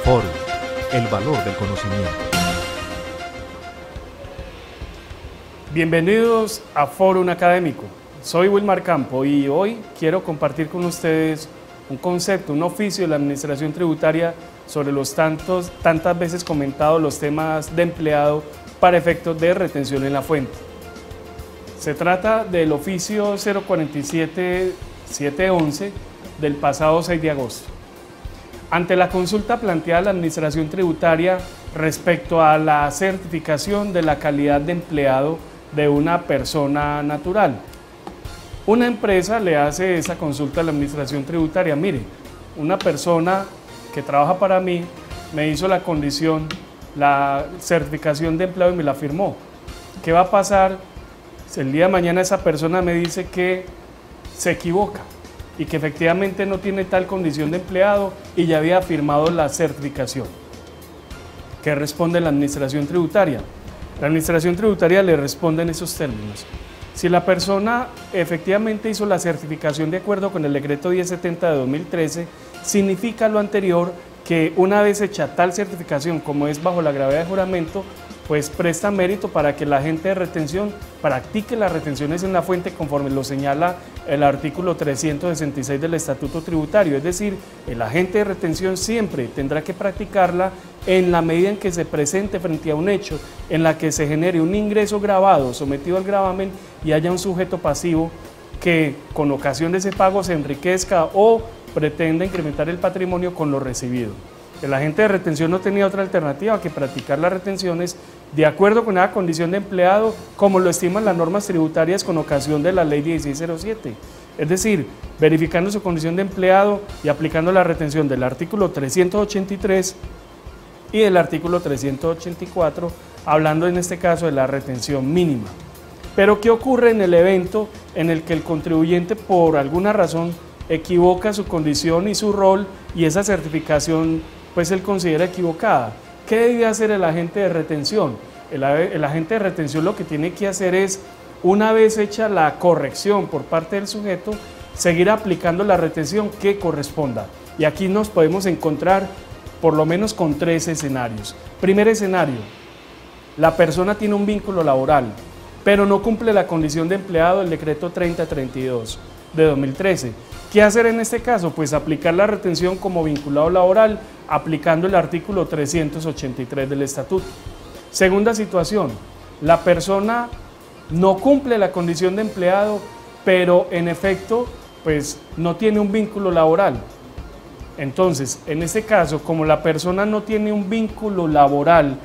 Fórum, el valor del conocimiento. Bienvenidos a Fórum Académico. Soy Wilmar Campo y hoy quiero compartir con ustedes un concepto, un oficio de la Administración Tributaria sobre los tantas veces comentados los temas de empleado para efectos de retención en la fuente. Se trata del oficio 047-711 del pasado 6 de agosto. Ante la consulta planteada a la Administración Tributaria respecto a la certificación de la calidad de empleado de una persona natural, una empresa le hace esa consulta a la Administración Tributaria. Mire, una persona que trabaja para mí me hizo la condición, la certificación de empleado y me la firmó. ¿Qué va a pasar si el día de mañana esa persona me dice que se equivoca y que efectivamente no tiene tal condición de empleado y ya había firmado la certificación? ¿Qué responde la Administración Tributaria? La Administración Tributaria le responde en esos términos. Si la persona efectivamente hizo la certificación de acuerdo con el decreto 1070 de 2013, significa lo anterior que una vez hecha tal certificación, como es bajo la gravedad de juramento, pues presta mérito para que el agente de retención practique las retenciones en la fuente conforme lo señala el artículo 366 del Estatuto Tributario. Es decir, el agente de retención siempre tendrá que practicarla en la medida en que se presente frente a un hecho en la que se genere un ingreso gravado sometido al gravamen y haya un sujeto pasivo que con ocasión de ese pago se enriquezca o pretenda incrementar el patrimonio con lo recibido. El agente de retención no tenía otra alternativa que practicar las retenciones de acuerdo con la condición de empleado, como lo estiman las normas tributarias con ocasión de la ley 1607. Es decir, verificando su condición de empleado y aplicando la retención del artículo 383 y del artículo 384, hablando en este caso de la retención mínima. Pero ¿qué ocurre en el evento en el que el contribuyente por alguna razón equivoca su condición y su rol y esa certificación pues él considera equivocada? ¿Qué debe hacer el agente de retención? El agente de retención lo que tiene que hacer es, una vez hecha la corrección por parte del sujeto, seguir aplicando la retención que corresponda. Y aquí nos podemos encontrar por lo menos con tres escenarios. Primer escenario, la persona tiene un vínculo laboral, pero no cumple la condición de empleado del decreto 3032 de 2013. ¿Qué hacer en este caso? Pues aplicar la retención como vinculado laboral, aplicando el artículo 383 del Estatuto. Segunda situación, la persona no cumple la condición de empleado, pero en efecto, pues no tiene un vínculo laboral. Entonces, en este caso, como la persona no tiene un vínculo laboral,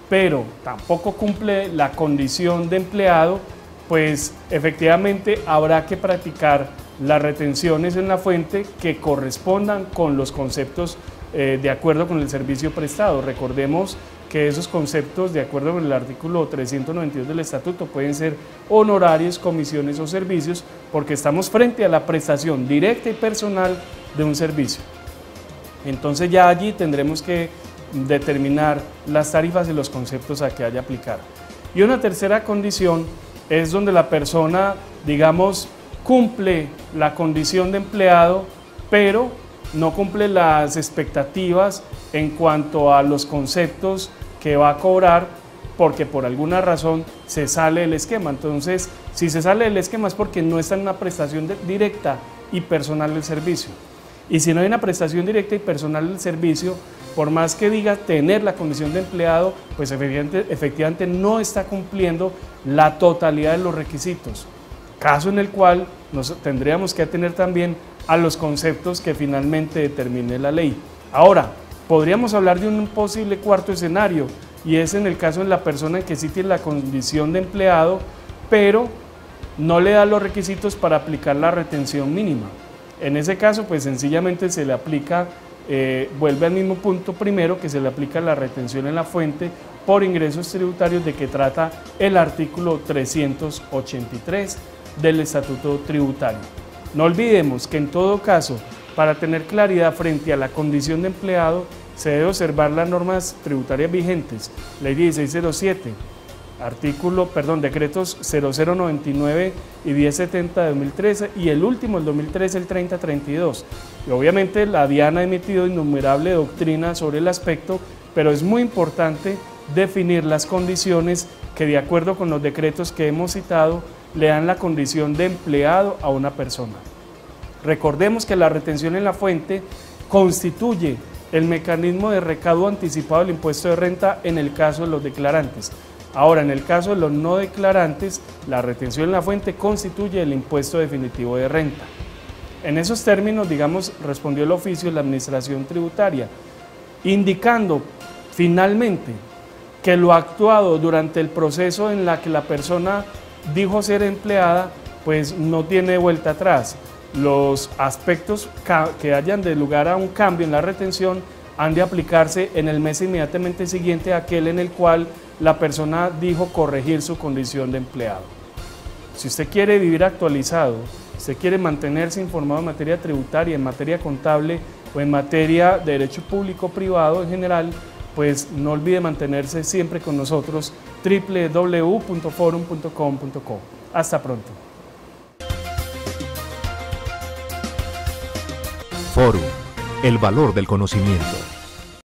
pero tampoco cumple la condición de empleado, pues efectivamente habrá que practicar las retenciones en la fuente que correspondan con los conceptos de acuerdo con el servicio prestado. Recordemos que esos conceptos, de acuerdo con el artículo 392 del Estatuto, pueden ser honorarios, comisiones o servicios, porque estamos frente a la prestación directa y personal de un servicio. Entonces ya allí tendremos que determinar las tarifas y los conceptos a que haya aplicar. Y una tercera condición es donde la persona, digamos, cumple la condición de empleado, pero no cumple las expectativas en cuanto a los conceptos que va a cobrar porque por alguna razón se sale del esquema. Entonces, si se sale del esquema es porque no está en una prestación directa y personal del servicio. Y si no hay una prestación directa y personal del servicio, por más que diga tener la condición de empleado, pues efectivamente no está cumpliendo la totalidad de los requisitos. Caso en el cual tendríamos que atender también a los conceptos que finalmente determine la ley. Ahora, podríamos hablar de un posible cuarto escenario, y es en el caso de la persona que sí tiene la condición de empleado, pero no le da los requisitos para aplicar la retención mínima. En ese caso, pues sencillamente se le aplica, vuelve al mismo punto primero, que se le aplica la retención en la fuente por ingresos tributarios de que trata el artículo 383 del Estatuto Tributario. No olvidemos que en todo caso, para tener claridad frente a la condición de empleado, se debe observar las normas tributarias vigentes, Ley 1607, decretos 0099 y 1070 de 2013 y el último, el 2013, el 3032. Y obviamente la DIAN ha emitido innumerable doctrina sobre el aspecto, pero es muy importante definir las condiciones que, de acuerdo con los decretos que hemos citado, le dan la condición de empleado a una persona. Recordemos que la retención en la fuente constituye el mecanismo de recaudo anticipado del impuesto de renta en el caso de los declarantes. Ahora, en el caso de los no declarantes, la retención en la fuente constituye el impuesto definitivo de renta. En esos términos, digamos, respondió el oficio de la Administración Tributaria, indicando finalmente que lo actuado durante el proceso en la que la persona dijo ser empleada, pues no tiene vuelta atrás. Los aspectos que hayan de lugar a un cambio en la retención han de aplicarse en el mes inmediatamente siguiente a aquel en el cual la persona dijo corregir su condición de empleado. Si usted quiere vivir actualizado, usted quiere mantenerse informado en materia tributaria, en materia contable o en materia de derecho público privado en general, pues no olvide mantenerse siempre con nosotros, www.forum.com.co. Hasta pronto. Forum, el valor del conocimiento.